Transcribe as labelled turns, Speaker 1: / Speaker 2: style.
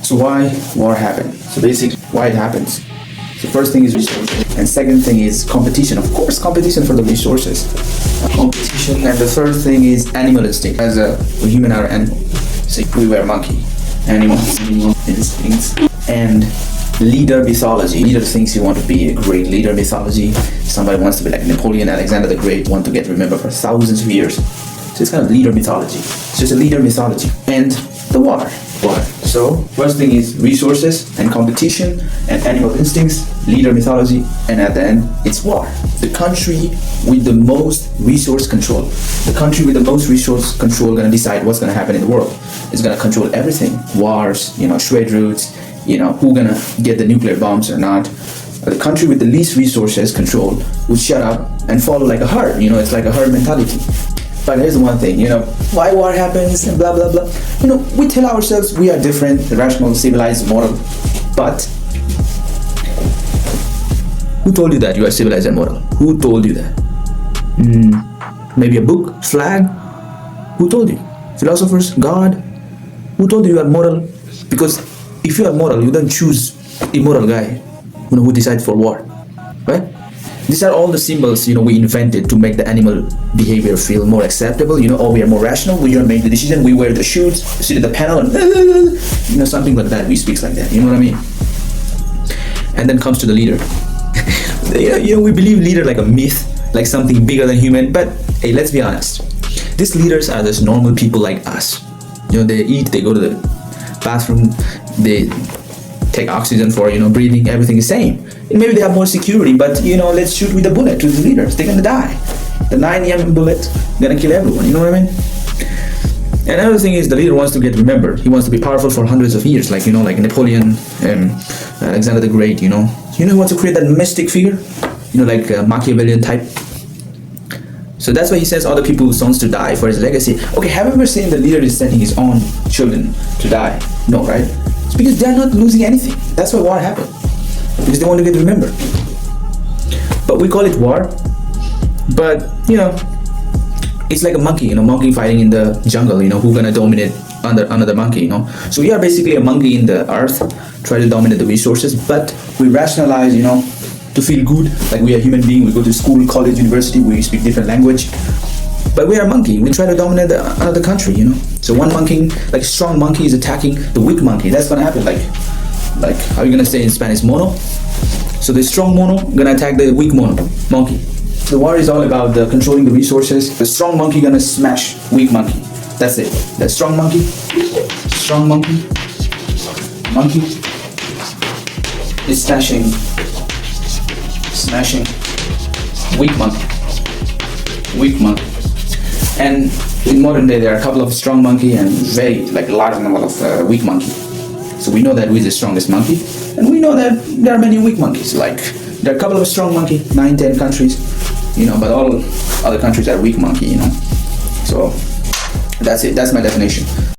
Speaker 1: So why war happen? So basically, why it happens. So first thing is resources, and second thing is competition. Of course, competition for the resources. Competition, and the third thing is animal instinct. As a human are animal. So we were monkey. Animal instincts. And leader mythology. Leader thinks you want to be a great leader mythology. Somebody wants to be like Napoleon, Alexander the Great, want to get remembered for thousands of years. So it's kind of leader mythology. It's just a leader mythology. And the water. So first thing is resources and competition and animal instincts, leader mythology, and at the end it's war. The country with the most resource control. The country with the most resource control gonna decide what's gonna happen in the world. It's gonna control everything. Wars, trade routes, who gonna get the nuclear bombs or not. The country with the least resources control will shut up and follow like a herd. It's like a herd mentality. But here's the one thing, why war happens and blah, blah, blah. We tell ourselves we are different, rational, civilized, moral. But who told you that you are civilized and moral? Who told you that? Maybe a book, flag? Who told you? Philosophers, God? Who told you are moral? Because if you are moral, you don't choose immoral guy, who decides for war, right? These are all the symbols, we invented to make the animal behavior feel more acceptable. We are more rational. We don't make the decision. We wear the shoes, sit at the panel, and something like that. We speak like that. You know what I mean? And then comes to the leader. We believe leader like a myth, like something bigger than human. But hey, let's be honest. These leaders are just normal people like us. They eat, they go to the bathroom, they take oxygen for breathing. Everything is same. Maybe they have more security, but let's shoot with a bullet to the leaders. They're gonna die. The 9mm bullet gonna kill everyone. You know what I mean? And another thing is the leader wants to get remembered. He wants to be powerful for hundreds of years, like like Napoleon, Alexander the Great. He wants to create that mystic figure, like a Machiavellian type. So that's why he says other people wants to die for his legacy. Okay, have you ever seen the leader is sending his own children to die? No, right? It's because they're not losing anything. That's why war happened. Because they want to get remembered. But we call it war. But it's like a monkey, monkey fighting in the jungle, who gonna dominate another monkey, So we are basically a monkey in the earth, try to dominate the resources, but we rationalize, to feel good, like we are human being. We go to school, college, university, we speak different language. But we are a monkey. We try to dominate another country, So one monkey, like strong monkey, is attacking the weak monkey. That's gonna happen. Like how are you gonna say in Spanish, mono? So the strong mono gonna attack the weak monkey. The war is all about controlling the resources. The strong monkey gonna smash weak monkey. That's it. The strong monkey is smashing weak monkey. And in modern day, there are a couple of strong monkey and very large number of weak monkey. So we know that we're the strongest monkey, and we know that there are many weak monkeys. Like there are a couple of strong monkey, 9-10 countries, but all other countries are weak monkey, So that's it. That's my definition.